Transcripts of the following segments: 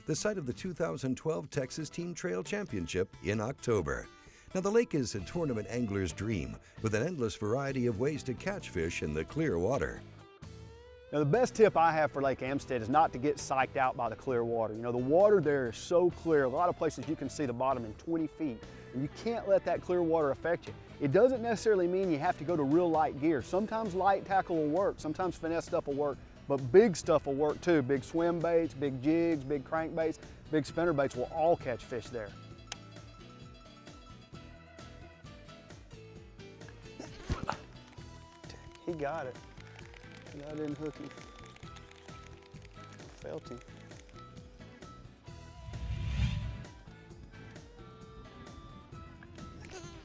the site of the 2012 Texas Team Trail Championship in October. Now, the lake is a tournament angler's dream, with an endless variety of ways to catch fish in the clear water. Now, the best tip I have for Lake Amistad is not to get psyched out by the clear water. You know, the water there is so clear. A lot of places you can see the bottom in 20 feet, and you can't let that clear water affect you. It doesn't necessarily mean you have to go to real light gear. Sometimes light tackle will work, sometimes finesse stuff will work, but big stuff will work too. Big swim baits, big jigs, big crankbaits, big spinner baits will all catch fish there. He got it. I didn't hook him. Felt him.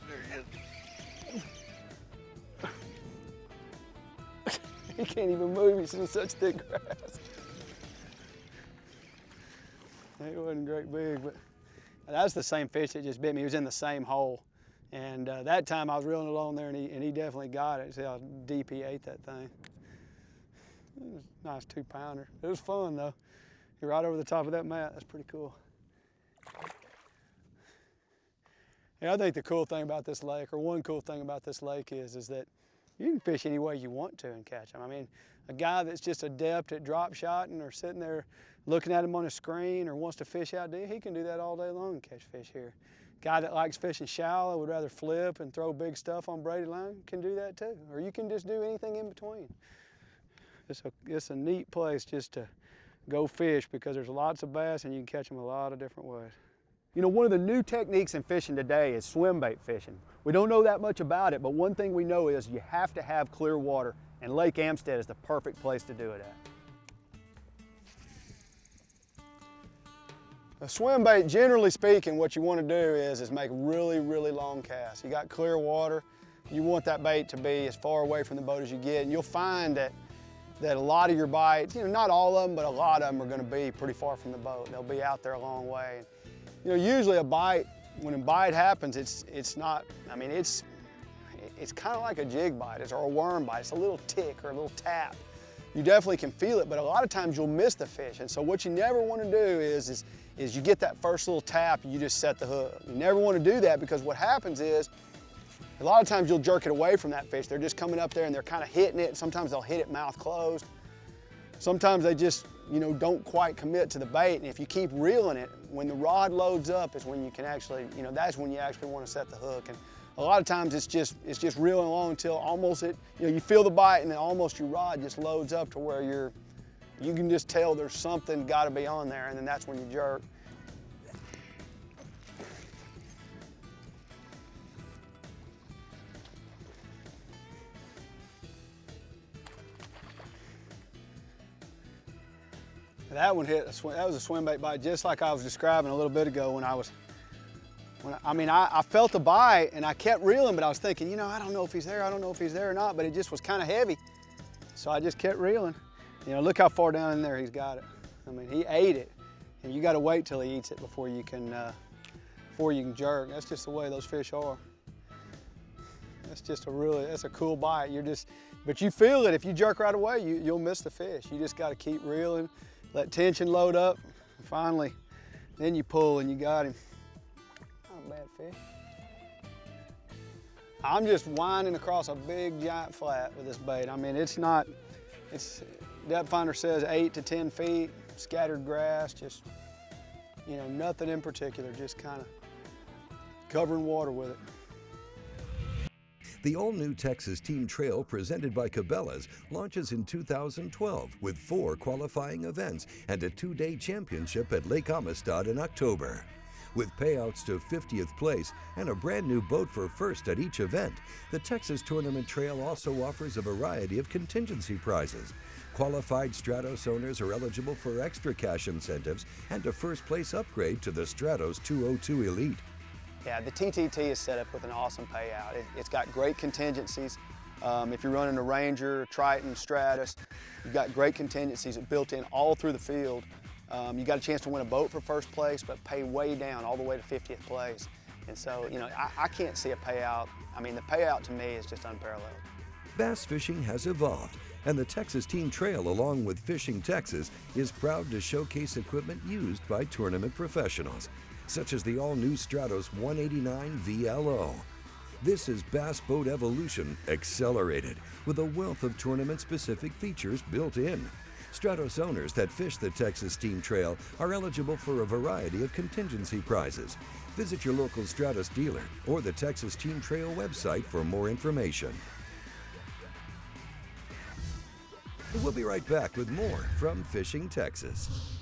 There he is. He can't even move, he's in such thick grass. It wasn't great big, but that's the same fish that just bit me. He was in the same hole. And that time I was reeling it on there, and he definitely got it. See how deep he ate that thing. It was a nice 2-pounder. It was fun though. You're right over the top of that mat. That's pretty cool. Yeah, I think the cool thing about this lake, or one cool thing about this lake is that you can fish any way you want to and catch them. I mean, a guy that's just adept at drop shotting or sitting there looking at him on a screen or wants to fish out deep, he can do that all day long and catch fish here. Guy that likes fishing shallow, would rather flip and throw big stuff on braided line, can do that too. Or you can just do anything in between. It's a neat place just to go fish because there's lots of bass and you can catch them a lot of different ways. You know, one of the new techniques in fishing today is swim bait fishing. We don't know that much about it, but one thing we know is you have to have clear water, and Lake Amistad is the perfect place to do it at. A swim bait, generally speaking, what you want to do is make really, really long casts. You got clear water, you want that bait to be as far away from the boat as you get, and you'll find that a lot of your bites, you know, not all of them, but a lot of them are going to be pretty far from the boat. They'll be out there a long way. You know, usually a bite, when a bite happens, it's not, I mean, it's kind of like a jig bite or a worm bite. It's a little tick or a little tap. You definitely can feel it, but a lot of times you'll miss the fish. And so what you never want to do is you get that first little tap and you just set the hook. You never want to do that because what happens is a lot of times you'll jerk it away from that fish. They're just coming up there and they're kind of hitting it. Sometimes they'll hit it mouth closed. Sometimes they just, you know, don't quite commit to the bait. And if you keep reeling it, when the rod loads up is when you can actually, you know, that's when you actually want to set the hook. And a lot of times it's just reeling along until almost you feel the bite and then almost your rod just loads up to where you can just tell there's something got to be on there, and then that's when you jerk. That one hit, that was a swim bait bite, just like I was describing a little bit ago when I felt the bite and I kept reeling, but I was thinking, you know, I don't know if he's there, I don't know if he's there or not, but it just was kind of heavy. So I just kept reeling. You know, look how far down in there he's got it. I mean, he ate it, and you got to wait till he eats it before you can jerk. That's just the way those fish are. That's a cool bite. But you feel it. If you jerk right away, you'll miss the fish. You just got to keep reeling, let tension load up, and finally, then you pull and you got him. Not a bad fish. I'm just winding across a big giant flat with this bait. I mean, depth finder says 8 to 10 feet, scattered grass, just, you know, nothing in particular, just kind of covering water with it. The all-new Texas Team Trail presented by Cabela's launches in 2012 with 4 qualifying events and a 2-day championship at Lake Amistad in October. With payouts to 50th place and a brand new boat for first at each event, the Texas Tournament Trail also offers a variety of contingency prizes. Qualified Stratos owners are eligible for extra cash incentives and a first place upgrade to the Stratos 202 Elite. Yeah, the TTT is set up with an awesome payout. It's got great contingencies. If you're running a Ranger, Triton, Stratus, you've got great contingencies built in all through the field. You got a chance to win a boat for first place, but pay way down all the way to 50th place. And so, you know, I can't see a payout. I mean, the payout to me is just unparalleled. Bass fishing has evolved, And the Texas Team Trail, along with Fishing Texas, is proud to showcase equipment used by tournament professionals, such as the all-new Stratos 189 VLO. This is Bass Boat Evolution accelerated, with a wealth of tournament-specific features built in. Stratos owners that fish the Texas Team Trail are eligible for a variety of contingency prizes. Visit your local Stratos dealer or the Texas Team Trail website for more information. We'll be right back with more from Fishing Texas.